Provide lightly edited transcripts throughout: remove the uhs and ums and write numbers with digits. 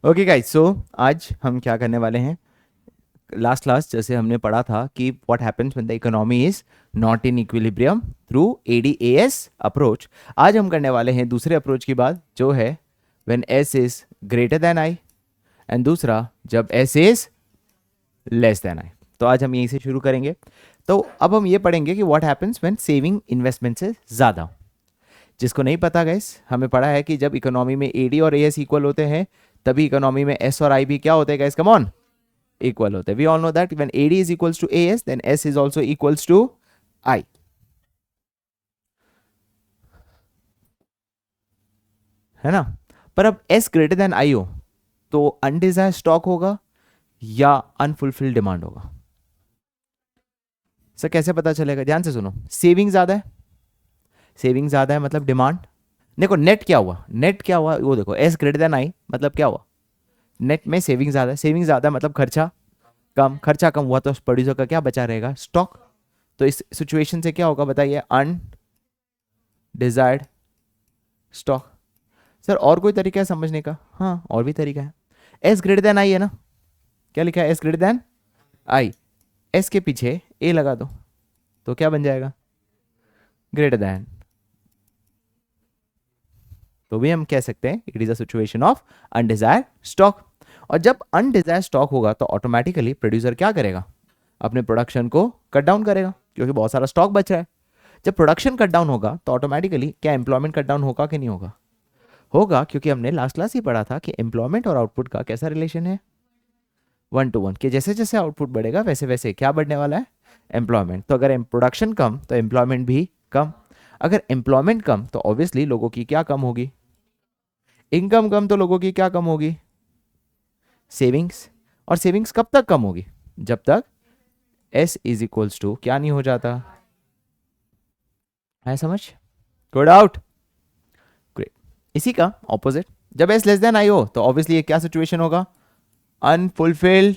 Okay guys, सो आज हम क्या करने वाले हैं। लास्ट क्लास जैसे हमने पढ़ा था कि what happens when the economy is not in equilibrium through ADAS approach. आज हम करने वाले हैं दूसरे अप्रोच की बात, जो है when S is greater than I, and दूसरा जब S is less than I. तो आज हम यहीं से शुरू करेंगे। तो अब हम ये पढ़ेंगे कि what happens when saving investment से ज़्यादा। जिसको नहीं पता गैस, हमें पढ़ा है कि जब इकोनॉमी में एडी और एएस इक्वल होते हैं तभी इकोनॉमी में एस और आई भी क्या होते हैं गैस, कम ऑन, इक्वल होते हैं। We all know that when AD is equals to AS then S is also equals to I, है ना। पर अब एस ग्रेटर देन आई हो तो अनडिजायर्ड स्टॉक होगा या अनफुलफिल्ड डिमांड होगा। सर कैसे पता चलेगा, ध्यान से सुनो। सेविंग ज्यादा है, सेविंग ज्यादा है मतलब डिमांड। देखो नेट क्या हुआ, नेट क्या हुआ वो देखो, एस ग्रेटर देन आई मतलब क्या हुआ, नेट में सेविंग ज्यादा है, सेविंग ज्यादा है मतलब खर्चा कम, खर्चा कम हुआ तो प्रोड्यूसर का क्या बचा रहेगा, स्टॉक। तो इस सिचुएशन से क्या होगा बताइए, अनडिजायर्ड स्टॉक। सर और कोई तरीका है समझने का? हाँ और भी तरीका है। एस ग्रेटर देन आई है ना, क्या लिखा है, S greater than I, S के पीछे ए लगा दो तो क्या बन जाएगा, ग्रेटर देन। तो भी हम कह सकते हैं it is a situation of undesired stock. और जब अनडिजायर्ड स्टॉक होगा तो ऑटोमेटिकली प्रोड्यूसर क्या करेगा, अपने प्रोडक्शन को कट डाउन करेगा क्योंकि बहुत सारा स्टॉक बच रहा है। जब प्रोडक्शन कट डाउन होगा तो ऑटोमेटिकली क्या एम्प्लॉयमेंट कट डाउन होगा कि नहीं होगा, होगा, क्योंकि हमने लास्ट क्लास ही पढ़ा था कि एम्प्लॉयमेंट और आउटपुट का कैसा रिलेशन है, 1 to 1, कि जैसे जैसे आउटपुट बढ़ेगा वैसे वैसे क्या बढ़ने वाला है, एम्प्लॉयमेंट। तो अगर प्रोडक्शन कम तो एम्प्लॉयमेंट भी कम, अगर एम्प्लॉयमेंट कम तो ऑब्वियसली लोगों की क्या कम होगी, इनकम कम, तो लोगों की क्या कम होगी, सेविंग्स। और सेविंग्स कब तक कम होगी, जब तक एस इज इक्वल्स टू क्या नहीं हो जाता, है समझ, गुड आउट, ग्रेट। इसी का ऑपोजिट, जब एस लेस देन आई हो तो ऑब्वियसली ये क्या सिचुएशन होगा, अनफुलफिल्ड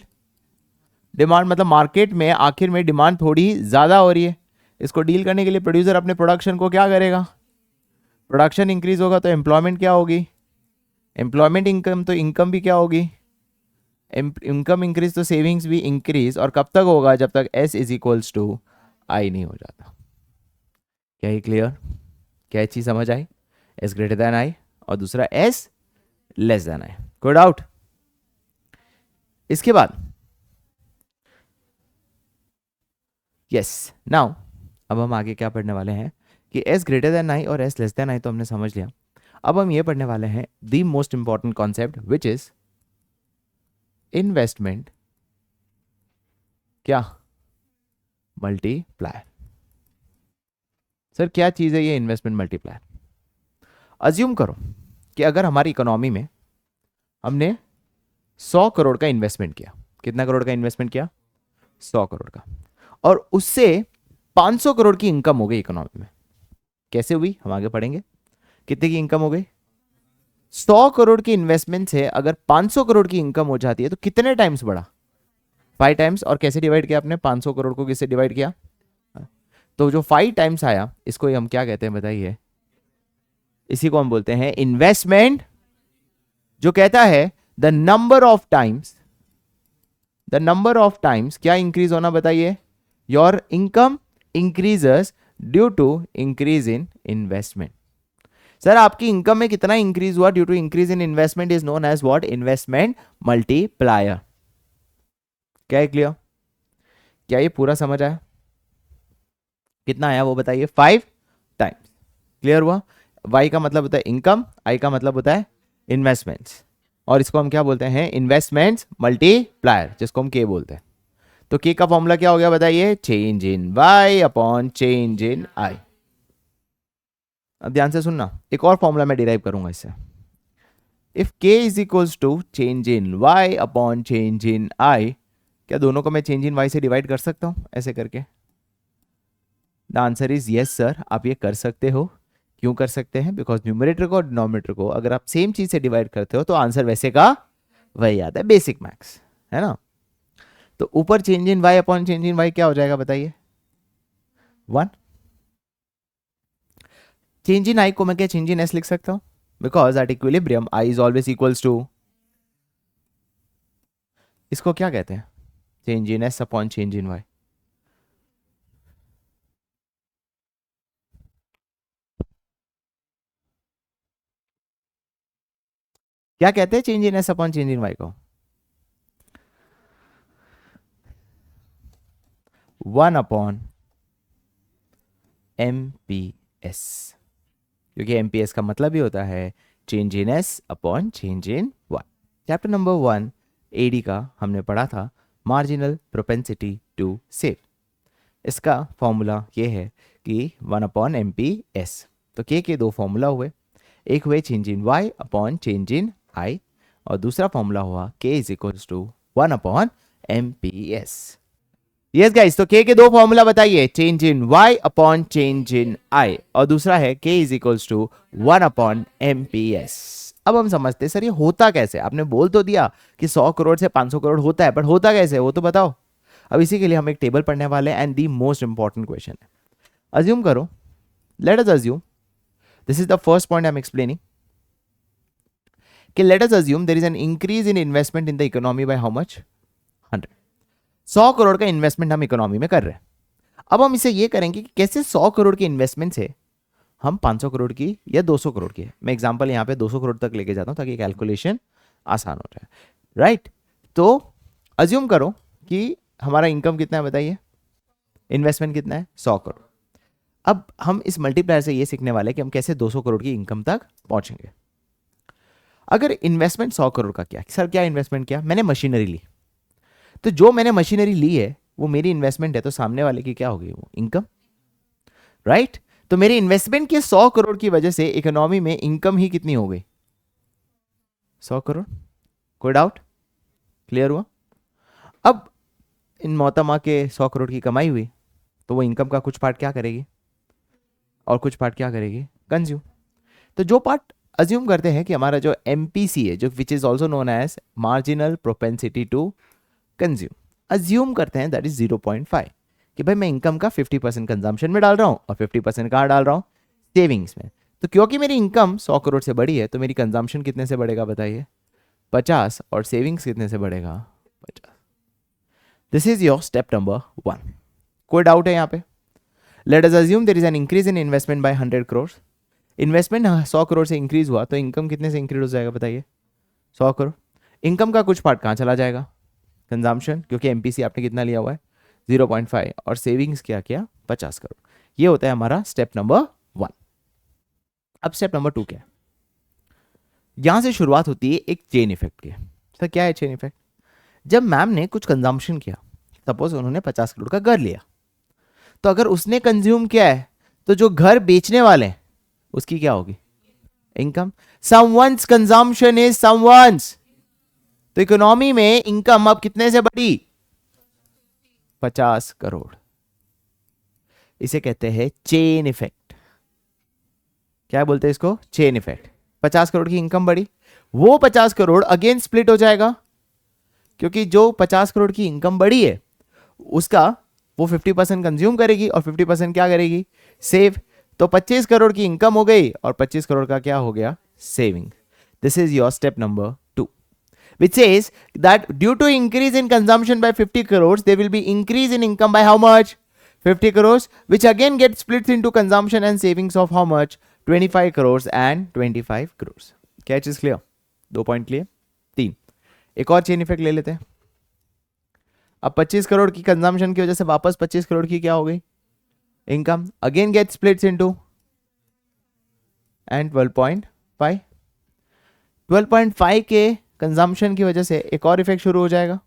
डिमांड, मतलब मार्केट में आखिर में डिमांड थोड़ी ज्यादा हो रही है। इसको डील करने के लिए प्रोड्यूसर अपने प्रोडक्शन को क्या करेगा, प्रोडक्शन इंक्रीज होगा तो एम्प्लॉयमेंट क्या होगी, एम्प्लॉयमेंट इनकम, तो इनकम भी क्या होगी, इनकम इंक्रीज तो सेविंग्स भी इंक्रीज। और कब तक होगा, जब तक S is equals to I नहीं हो जाता। क्या ये क्लियर, क्या चीज समझ आई, एस ग्रेटर देन आई और दूसरा S less than I, good out. इसके बाद यस नाउ, अब हम आगे क्या पढ़ने वाले हैं कि एस ग्रेटर देन आई और एस लेस देन आई तो हमने समझ लिया। अब हम ये पढ़ने वाले हैं the most important concept which is investment क्या मल्टीप्लायर। सर क्या चीज है ये इन्वेस्टमेंट मल्टीप्लायर? अज्यूम करो कि अगर हमारी इकोनॉमी में हमने 100 करोड़ का इन्वेस्टमेंट किया, कितना करोड़ का इन्वेस्टमेंट किया, 100 करोड़ का, और उससे 500 करोड़ की इनकम हो गई इकोनॉमी में। कैसे हुई हम आगे पढ़ेंगे। कितने की इनकम हो गई, 100 करोड़ की इन्वेस्टमेंट से अगर 500 करोड़ की इनकम हो जाती है तो कितने टाइम्स बढ़ा, 5 टाइम्स। और कैसे डिवाइड किया आपने, 500 करोड़ को किससे डिवाइड किया, तो जो 5 टाइम्स आया इसको ही हम क्या कहते हैं बताइए, इसी को हम बोलते हैं इन्वेस्टमेंट। जो कहता है the number of times, the number of times क्या इंक्रीज होना बताइए, your income increases due to increase in investment. Sir आपकी इनकम में कितना इंक्रीज हुआ due to increase in investment is known as what, investment multiplier. क्या है clear, क्या ये पूरा समझ आया, कितना आया वो बताइए, 5 टाइम्स। क्लियर हुआ। वाई का मतलब होता है इनकम, आई का मतलब होता है इन्वेस्टमेंट्स, और इसको हम क्या बोलते हैं, इन्वेस्टमेंट्स मल्टीप्लायर, जिसको हम के बोलते हैं। तो के का फॉर्मूला क्या हो गया बताइए, change in Y upon change in I. अब ध्यान से सुनना, एक और फॉर्मूला मैं डिराइव करूंगा इससे। If K is equals to change in Y upon change in I, क्या दोनों को मैं चेंज इन वाई से डिवाइड कर सकता हूं ऐसे करके? The answer is yes sir, आप ये कर सकते हो। क्यों कर सकते हैं, बिकॉज न्यूमरेटर को और डिनोमिनेटर को अगर आप सेम चीज से डिवाइड करते हो तो आंसर वैसे का वही आता है, बेसिक मैथ्स, है ना। तो ऊपर change in Y upon change in Y क्या हो जाएगा बताइए, 1। चेंज इन आई को मैं क्या चेंज इन एस लिख सकता हूं, because at equilibrium I is always equals to इसको क्या कहते हैं? Change in S upon change in Y. क्या कहते हैं change in S upon change in Y को? 1 अपॉन MPS, क्योंकि MPS का मतलब ही होता है change in S upon change in Y. Chapter number 1 AD का हमने पढ़ा था मार्जिनल प्रोपेंसिटी टू सेव। इसका फॉर्मूला ये है कि 1 अपॉन MPS। तो के दो फॉर्मूला हुए, एक हुए change in Y upon change in I, और दूसरा फॉर्मूला हुआ K is equals to 1 upon MPS। Yes guys, तो के दो फॉर्मूला बताइए, change in Y upon change in I, और दूसरा है K is equals to 1 upon MPS। अब हम समझते सर ये होता कैसे? आपने बोल तो दिया कि 100 करोड़ से 500 करोड़ होता है, पर होता कैसे वो तो बताओ। अब इसी के लिए हम एक टेबल पढ़ने वाले हैं and the most important question है। अज्यूम करो, let us assume, this is the first point I am explaining, कि let us assume there is an increase in investment in the economy by how much? 100। 100 crore का investment हम economy में कर रहे हैं। अब हम इसे ये करेंगे कि कैसे 100 करोड़ के इन्वेस्टमेंट से हम 500 करोड़ की या 200 करोड़ की, मैं एग्जांपल यहाँ पे 200 करोड़ तक लेके जाता हूँ ताकि कैलकुलेशन आसान हो जाए, राइट? तो अज्यूम करो कि हमारा इनकम कितना है बताइए, इन्वेस्टमेंट कितना है? 100 करोड़। अब हम इस मल्टीप्लायर से ये सीखने वाले कि हम कैसे 200 करोड़ की इनकम तक पहुंचेंगे। अगर इन्वेस्टमेंट 100 करोड़ का किया, सर क्या इन्वेस्टमेंट किया? मैंने मशीनरी ली, तो जो मैंने मशीनरी ली है वो मेरी इन्वेस्टमेंट है, तो सामने वाले की क्या होगी? वो इनकम, राइट? तो मेरी इन्वेस्टमेंट के 100 करोड़ की वजह से इकोनॉमी में इनकम ही कितनी हो गई? 100 करोड़। कोई डाउट? क्लियर हुआ? अब इन मोहतरमा के 100 करोड़ की कमाई हुई, तो वो इनकम का कुछ पार्ट क्या करेगी और कुछ पार्ट क्या करेगी? कंज्यूम। तो जो पार्ट अज्यूम करते हैं कि हमारा जो MPC है, जो which is also known as marginal propensity to consume, assume करते हैं दैट इज 0.5, कि भाई मैं इनकम का 50% कंजम्पशन में डाल रहा हूं और 50% कहाँ डाल रहा हूं? सेविंग्स में। तो क्योंकि मेरी इनकम 100 करोड़ से बड़ी है, तो मेरी कंजम्पशन कितने से बढ़ेगा बताइए? 50, और सेविंग्स कितने से बढ़ेगा? 50। This is your step number 1। कोई डाउट है यहाँ पे? Let us assume there is an increase in investment by 100 crore. Investment 100 crore से इंक्रीज हुआ, तो इनकम कितने से इंक्रीज हो जाएगा बताइए? 100 करोड़। इनकम का कुछ पार्ट कहाँ चला जाएगा? कंजम्पशन, क्योंकि MPC आपने कितना लिया हुआ है? 0.5, और सेविंग्स क्या किया? 50 करोड़। ये होता है हमारा स्टेप नंबर 1। अब स्टेप नंबर 2 क्या है? यहां से शुरुआत होती है एक चेन इफेक्ट की। सर क्या है चेन इफेक्ट? जब मैम ने कुछ कंजम्पशन किया, सपोज उन्होंने 50 करोड़ का घर लिया, तो अगर उसने कंज्यूम किया है, तो जो घर बेचने वाले हैं उसकी क्या होगी? Income. Someone's consumption is someone's. तो इकोनॉमी में इनकम अब कितने से बढ़ी? 50 करोड़। इसे कहते हैं चेन इफेक्ट। क्या बोलते हैं इसको? Chain effect. 50 करोड़ की इनकम बढ़ी, वो 50 करोड़ अगेन स्प्लिट हो जाएगा, क्योंकि जो 50 करोड़ की इनकम बढ़ी है उसका वो 50% कंज्यूम करेगी और 50% क्या करेगी? सेव। तो 25 करोड़ की इनकम हो गई और 25 करोड़ का क्या हो गया? Saving. This is your step number 2, which says that due to increase in consumption by 50 crores, there will be increase in income by how much? 50 crores, which again gets split into consumption and savings of how much? 25 crores and 25 crores. Catch is clear? 2 point clear. 3, एक और chain effect ले लेते हैं। अब 25 करोड़ की consumption की वजह से वापस 25 करोड़ की क्या हो गई? Income. Again get splits into and 12.5। 12.5 के कंजम्पशन की वजह से एक और इफेक्ट शुरू हो जाएगा।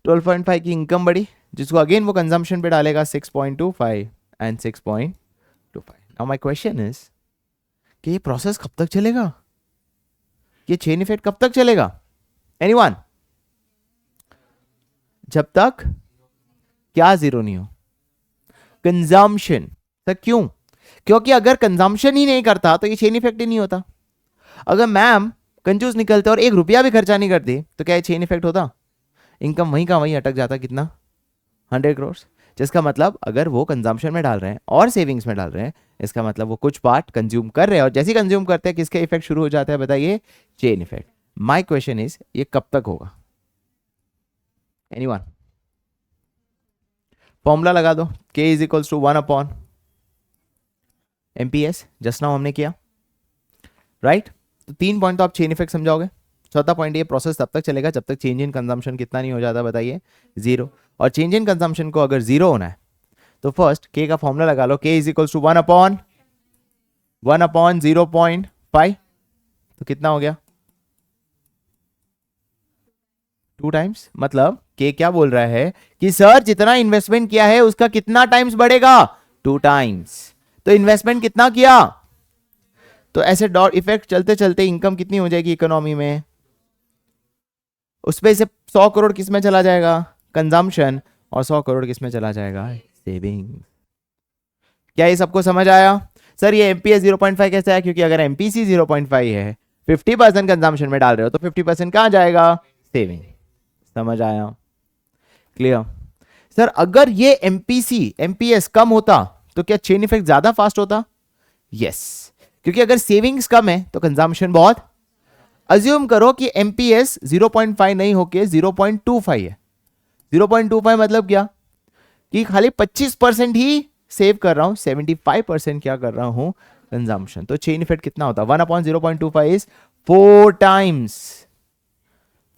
12.5 की इनकम बढ़ी, जिसको अगेन वो कंजम्पशन पे डालेगा 6.25 and 6.25। Now my question is कि ये प्रोसेस कब तक चलेगा? ये चेन इफेक्ट कब तक चलेगा? एनीवन? जब तक क्या जीरो नहीं हो? कंजम्पशन। सर क्यों? क्योंकि अगर कंजम्पशन ही नहीं करता तो ये चेन इफेक्ट ही नहीं होता। अगर मैम कंजूस निकलते और 1 रुपया भी खर्चा नहीं करती, तो क्या ये चेन इफेक्ट होता? इनकम वहीं का वहीं अटक जाता। कितना? 100 करोड़। जिसका मतलब अगर वो कंजम्पशन में डाल रहे हैं और सेविंग्स में डाल रहे हैं, इसका मतलब वो कुछ पार्ट कंज्यूम कर रहे हैं, और जैसे ही कंज्यूम करते हैं किसका इफेक्ट शुरू हो जाता है बताइए? Chain effect. My question is ये कब तक होगा? एनीवन? फॉर्मूला लगा दो, k is equals to 1 upon MPS, just now हमने किया, राइट? तो 3 पॉइंट तो आप चेन इफेक्ट समझाओगे। चौथा पॉइंट, ये प्रोसेस तब तक चलेगा जब तक चेंज इन कंजम्पशन कितना नहीं हो जाता, बताइए, 0। और चेंज इन कंजम्पशन को अगर 0 होना है तो फर्स्ट k का फॉर्मूला लगा लो, k is equals to 1 upon 0.5, तो कितना हो गया? 2 टाइम्स। मतलब के क्या बोल रहा है कि सर जितना इन्वेस्टमेंट किया है उसका कितना टाइम्स बढ़ेगा? 2 टाइम्स। तो इन्वेस्टमेंट कितना किया? तो ऐसे डॉट इफेक्ट चलते चलते इनकम कितनी हो जाएगी इकोनॉमी में? उस पे से 100 करोड़ किस में चला जाएगा? कंजम्पशन। और 100 करोड़ किस में चला जाएगा? सेविंग। क्या ये सबको समझ आया? सर ये एमपीएस 0.5 कैसे आया? क्योंकि अगर एमपीसी 0.5 है, 50% कंजम्पशन में डाल रहे हो, तो 50% कहां जाएगा? सेविंग। समझ आया? क्लियर? सर अगर ये एमपीसी एमपीएस कम होता तो क्या चेन इफेक्ट ज्यादा फास्ट होता? यस, क्योंकि अगर सेविंग्स कम है तो कंजम्पशन बहुत। अज्यूम करो कि एमपीएस 0.5 नहीं होके 0.25 है। 0.25 मतलब क्या? कि खाली 25% ही सेव कर रहा हूं, 75% क्या कर रहा हूं? कंजम्पशन। तो चेन इफेक्ट कितना होता? 1 अपॉन 0.25 इज 4 टाइम्स।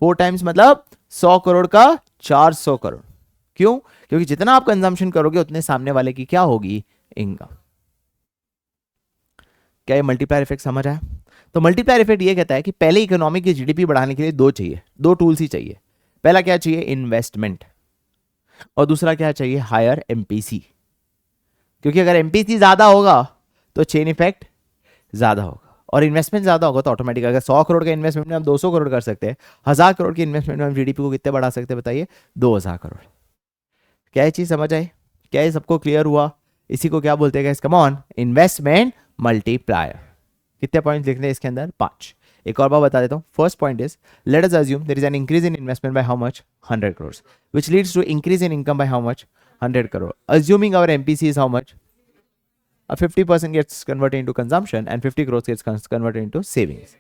4 टाइम्स मतलब 100 करोड़ का 400 करोड़। क्यों? क्योंकि जितना आप कंजम्पशन करोगे उतने सामने वाले की क्या होगी? इनकम। क्या ये मल्टीप्लायर इफेक्ट समझ आया? तो मल्टीप्लायर इफेक्ट ये कहता है कि पहले इकोनॉमी की जीडीपी बढ़ाने के लिए दो चाहिए, दो टूल्स ही चाहिए। पहला क्या चाहिए? इन्वेस्टमेंट। और दूसरा क्या चाहिए? Higher MPC. क्योंकि अगर एमपीसी ज्यादा होगा तो चेन इफेक्ट ज्यादा होगा, और इन्वेस्टमेंट ज्यादा होगा तो ऑटोमेटिक, अगर 100 करोड़ का इन्वेस्टमेंट में हम 200 करोड़ कर सकते हैं, 1000 करोड़ की इन्वेस्टमेंट में हम जीडीपी को कितने बढ़ा सकते हैं? बताइए, 2000 करोड़। क्या ये चीज समझ आई? क्या ये सबको क्लियर हुआ? इसी को क्या बोलते हैं? Come on, investment multiplier. कितने पॉइंट लिखने हैं इसके अंदर? 5। एक और बात बता देता हूं। First point is, let us assume there is an increase in investment by how much? 100 crore, which leads to increase in income by how much? 100 crore. Assuming our MPC is how much? 50% gets converted into consumption and 50 crores gets converted into savings.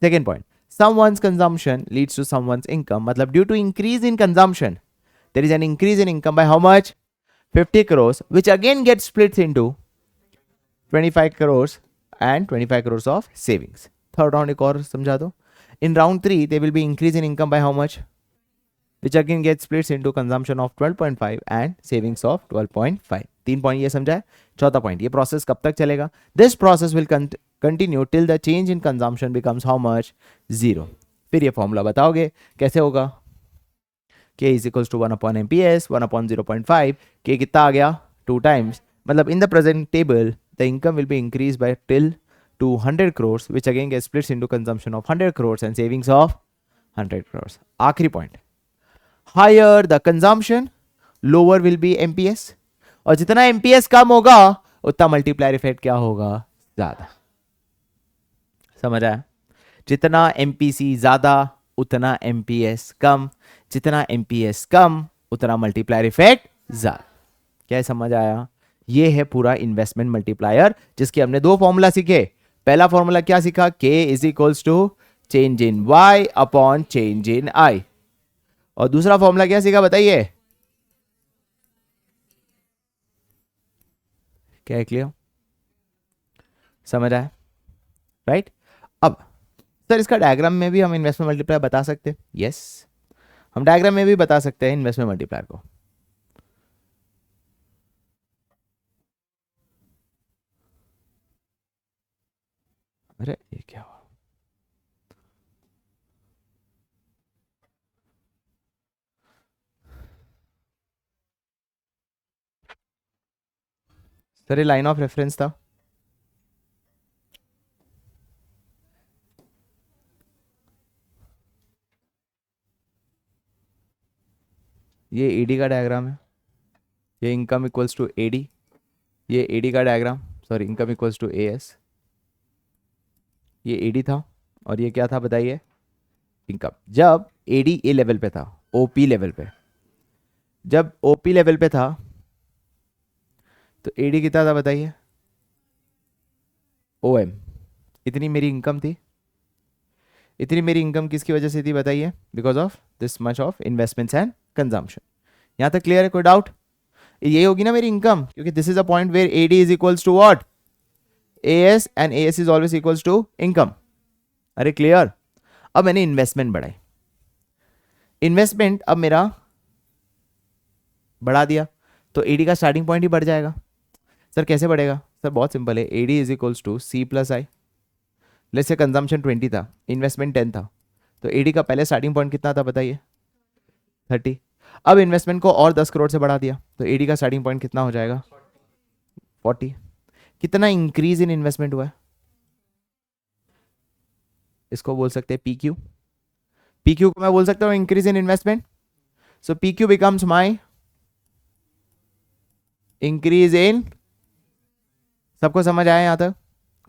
Second point, someone's consumption leads to someone's income. मतलब due to increase in consumption, there is an increase in income by how much? 50 crores, which again gets split into 25 crores and 25 crores of savings. Third round एक और समझा दो. In round 3, there will be increase in income by how much? Which again gets split into consumption of 12.5 and savings of 12.5. 3 point ये समझा है. चौथा point, ये process कब तक चलेगा? This process will continue till the change in consumption becomes how much? 0. फिर ये फॉर्मूला बताओगे कैसे होगा? k is equals to 1 upon MPS, 1 upon 0.5. k कितना आ गया? 2 टाइम्स. मतलब in the present table the income will be increase by till to 100 crores, which again gets split into consumption of 100 crores and savings of 100 crores. आखिरी point, higher the consumption, lower will be MPS. और जितना MPS कम होगा उतना multiplier effect क्या होगा? ज्यादा. समझ आया? जितना MPC ज्यादा उतना MPS कम, जितना MPS कम उतना मल्टीप्लायर इफेक्ट ज्यादा. क्या समझ आया? ये है पूरा इन्वेस्टमेंट मल्टीप्लायर, जिसके हमने दो फॉर्मूला सीखे. पहला फॉर्मूला क्या सीखा? K is equals to change in Y upon change in I. और दूसरा फॉर्मूला क्या सीखा? बताइए. क्या है? क्लियर? समझ आया? राइट. अब सर इसका डायग्राम में भी हम इन्वेस्टमेंट मल्टीप्लायर बता सकते हैं. यस, हम डायग्राम में भी बता सकते हैं इन्वेस्टमेंट मल्टीप्लायर को. अरे ये क्या हुआ? सर ये लाइन ऑफ रेफरेंस था. ये ईडी का डायग्राम है. ये इनकम इक्वल्स टू एडी. ये एडी का diagram, sorry, income equals to AS. ये एडी था और ये क्या था? बताइए. इनकम. जब एडी ए लेवल पे था, ओपी लेवल पे, जब ओपी लेवल पे था तो एडी कितना था? बताइए. ओएम. इतनी मेरी इनकम थी. इतनी मेरी इनकम किसकी वजह से थी बताइए? Because of this much of investments and consumption. यहाँ तक क्लियर है? कोई डाउट? ये होगी ना मेरी इनकम, क्योंकि this is a point where AD is equals to what? AS, and AS is always equals to income. अरे क्लियर? अब मैंने इन्वेस्टमेंट बढ़ाई, इन्वेस्टमेंट अब मेरा बढ़ा दिया, तो एडी का स्टार्टिंग पॉइंट ही बढ़ जाएगा। सर कैसे बढ़ेगा? सर बहुत सिंपल है, AD is equals to C plus I. Let's say consumption 20 था, इन्वेस्टमेंट 10 था, तो एडी का पहले स्टार्टिंग पॉइंट कितना था बताइए? 30। अब इन्वेस्टमेंट को और 10 करोड़ से बढ़ा दिया, तो एडी का स्टार्टिंग पॉइंट कितना हो जाएगा? 40। कितना इंक्रीज इन इन्वेस्टमेंट हुआ है? इसको बोल सकते हैं पी क्यू। पी क्यू को मैं बोल सकता हूँ increase in investment. So P Q becomes my increase in. सबको समझ आया यहां तक?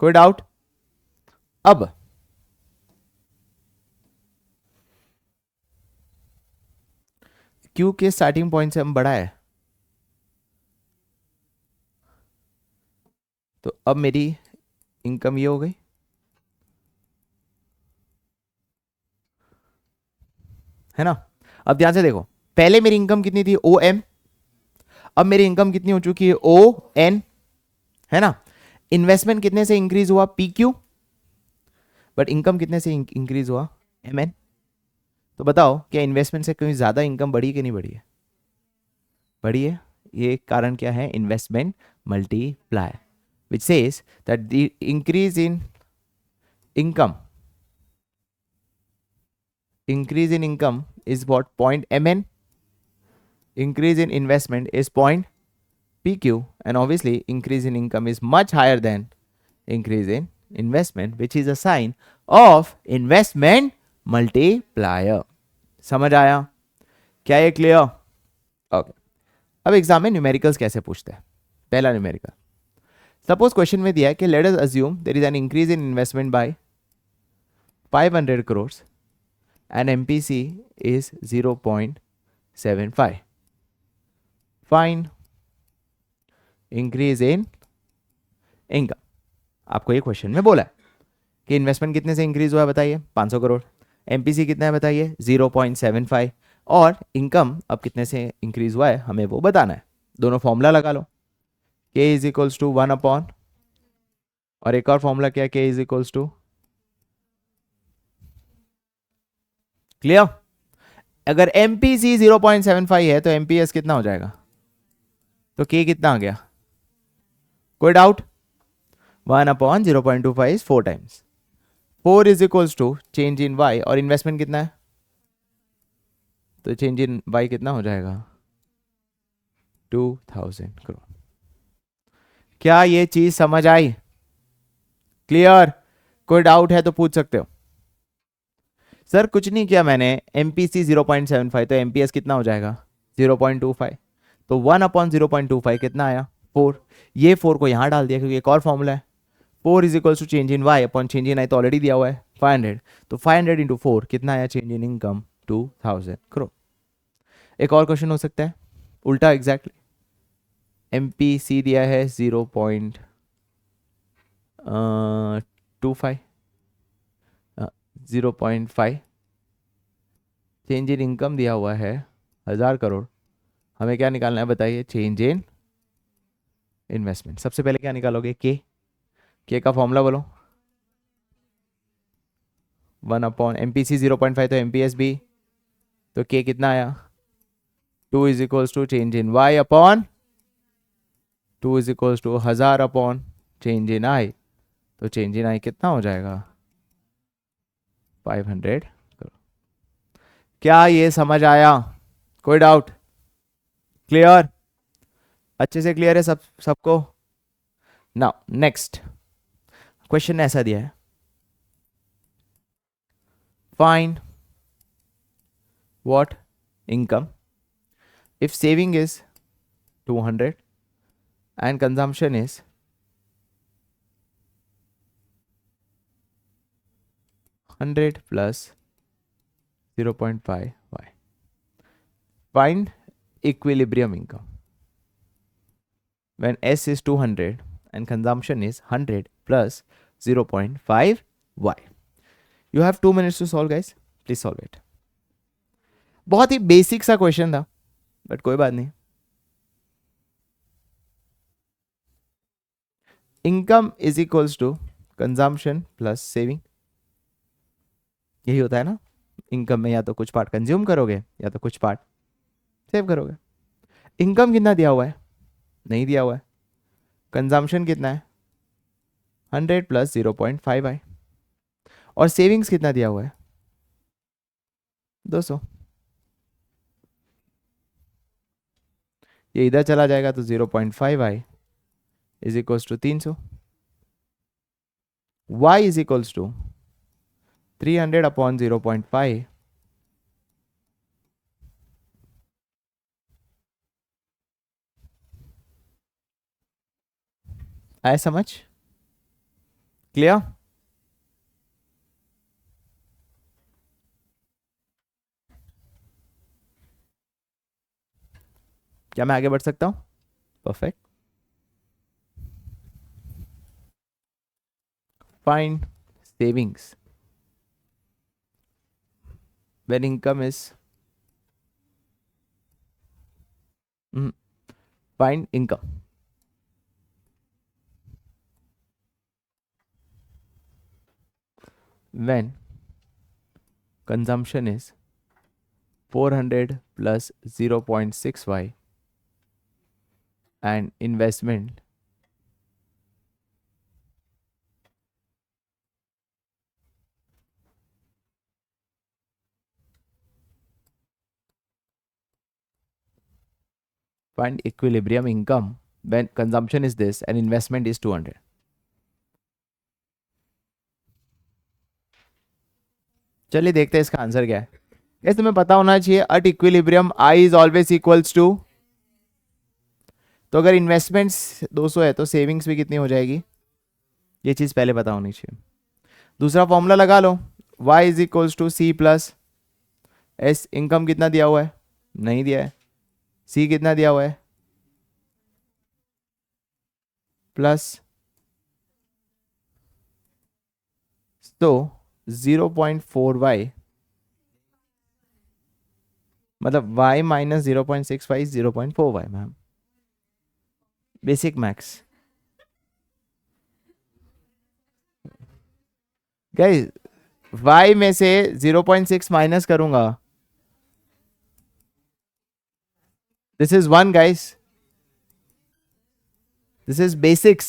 कोई डाउट? अब क्यू के स्टार्टिंग पॉइंट से हम बढ़ा है, तो अब मेरी इनकम ये हो गई, है ना? अब ध्यान से देखो, पहले मेरी इनकम कितनी थी? O M. अब मेरी इनकम कितनी हो चुकी है? ओ एन, है ना? इन्वेस्टमेंट कितने से इंक्रीज हुआ? P Q. बट इनकम कितने से इंक्रीज हुआ? M N. तो बताओ, क्या इन्वेस्टमेंट से कहीं ज्यादा इनकम बढ़ी कि नहीं बढ़ी है? बढ़ी है। ये कारण क्या है? Investment multiplier, which says that the increase in income, increase in income is what? Point mn. Increase in investment is point pq, and obviously increase in income is much higher than increase in investment, which is a sign of investment multiplier. समझ आया? क्या ये clear? Okay. अब exam में numericals कैसे पूछते हैं? पहला न्यूमेरिकल, सपोज क्वेश्चन में दिया है कि let us assume there is an increase in investment by 500 crores and MPC is 0.75. Find increase in income. आपको ये क्वेश्चन में बोला है कि इन्वेस्टमेंट कितने से इंक्रीज हुआ है बताइए? 500 करोड़। एमपीसी कितना है बताइए? 0.75। और इनकम अब कितने से इंक्रीज हुआ है हमें वो बताना है। दोनों फॉर्मूला लगा लो, के इज इक्वल्स टू 1 अपॉन, और एक और फॉर्मूला क्या है? K is equals to, clear? अगर एमपीसी 0.75 है तो एमपीएस कितना हो जाएगा? तो के कितना आ गया? कोई doubt? 1 upon 0.25 is 4 times. 4 is equals to change in Y, और इन्वेस्टमेंट कितना है? तो चेंज इन वाई कितना हो जाएगा? 2000 करोड़। क्या ये चीज समझ आई? क्लियर? कोई डाउट है तो पूछ सकते हो। सर कुछ नहीं किया मैंने, एमपीसी 0.75, तो एमपीएस कितना हो जाएगा? 0.25। तो 1 अपॉन 0.25 कितना आया? 4। ये 4 को यहां डाल दिया क्योंकि एक और फॉर्मूला है, 4 is equal to change in Y upon change in I, तो ऑलरेडी दिया हुआ है 500। तो 500 इंटू 4 कितना आया? Change in income 2000 crore. एक और क्वेश्चन हो सकता है उल्टा, एग्जैक्टली एमपीसी दिया है 0.25, 0.5, चेंज इन इनकम दिया हुआ है 1000 करोड़। हमें क्या निकालना है बताइए? चेंज इन इन्वेस्टमेंट। सबसे पहले क्या निकालोगे? के का फॉर्मूला बोलो। 1 अपॉन एमपीसी 0.5, तो एमपीएस भी, तो के कितना आया? 2 is equals to change in Y upon 2 is equals to 1000 upon change in I, तो चेंज इन आई कितना हो जाएगा? 500 करोड़। क्या ये समझ आया? कोई डाउट? क्लियर? अच्छे से क्लियर है सबको? नाउ नेक्स्ट क्वेश्चन ऐसा दिया है, find what income if saving is 200 and consumption is 100 plus 0.5 y. Find equilibrium income when S is 200 and consumption is 100 plus 0.5 y. You have 2 minutes to solve guys, please solve it. बहुत ही basic सा question था, but कोई बात नहीं. Income is equals to consumption plus saving. यही होता है ना. इनकम में या तो कुछ पार्ट कंज्यूम करोगे या तो कुछ पार्ट सेव करोगे. इनकम कितना दिया हुआ है? नहीं दिया हुआ है. कंजम्पशन कितना है? 100 प्लस 0.5 आई. और सेविंग्स कितना दिया हुआ है? 200. ये इधर चला जाएगा तो 0.5 I is equals to 300. y is equals to 300 upon 0.5. आया समझ? क्लियर? क्या मैं आगे बढ़ सकता हूं? Perfect. Find savings when income is find income when consumption is 400 plus 0.6y and investment find equilibrium income when consumption is this and investment is 200. चलिए देखते हैं इसका आंसर क्या है. ये तुम्हें पता होना चाहिए at equilibrium I is always equals to. तो अगर इन्वेस्टमेंट्स 200 है तो सेविंग्स भी कितनी हो जाएगी? ये चीज पहले पता होनी चाहिए. दूसरा फॉर्मूला लगा लो. y is equals to C plus S. Income कितना दिया हुआ है? नहीं दिया है. सी कितना दिया हुआ है? प्लस तो 0.4y मतलब y minus 0.65 0.4y. Ma'am basic max guys. y में से 0.6 माइनस करूंगा. This is 1 guys. This is basics.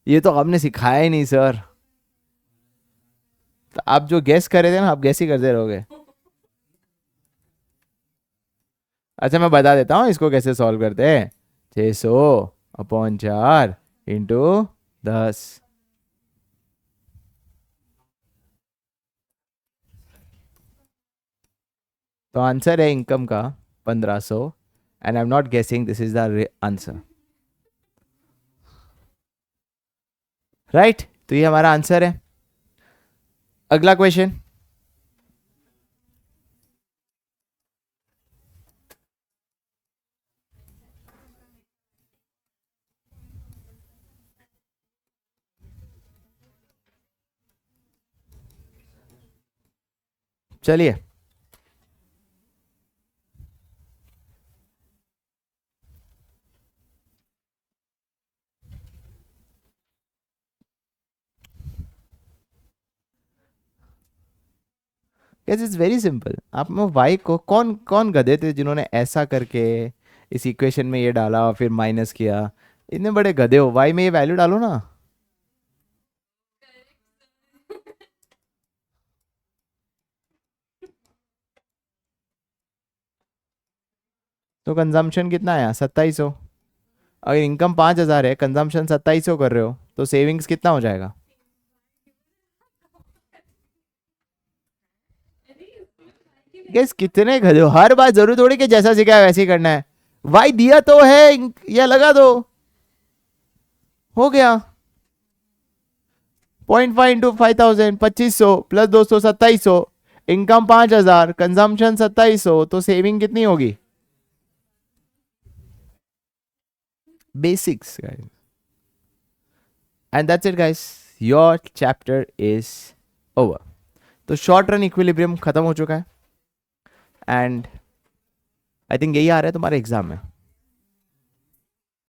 ये तो आपने सिखाया ही नहीं सर. तो आप जो गेस कर रहे थे ना, आप गेस ही करते रहोगे. अच्छा मैं बता देता हूँ इसको कैसे सॉल्व करते हैं. 600 अपॉन 4 इंटू 10. तो आंसर है इनकम का 1500 एंड आई एम नॉट गेसिंग, this is the answer. Right. तो ये हमारा आंसर है. अगला क्वेश्चन. चलिए यस इट्स वेरी सिंपल. आप में वाई को कौन कौन गधे थे जिन्होंने ऐसा करके इस इक्वेशन में ये डाला और फिर माइनस किया. इतने बड़े गधे हो. वाई में ये वैल्यू डालो ना. तो कंजम्पशन कितना आया? 2700. अगर इनकम 5000 है, कंजम्पशन 2700 कर रहे हो, तो सेविंग्स कितना हो जाएगा? गैस कितने गधे हो. हर बार जरूरी थोड़ी कि जैसा सिखाया वैसे ही करना है. वाई दिया तो है, या लगा दो. हो गया. 0.5 इंटू 5000 2500 प्लस 200 2700. इनकम 5000, कंजम्पशन 2700, तो सेविंग कितनी होगी? Basics guys. And that's it guys. Your chapter is over. तो शॉर्ट रन इक्विलिब्रियम खत्म हो चुका है एंड आई थिंक यही आ रहा है तुम्हारे एग्जाम में।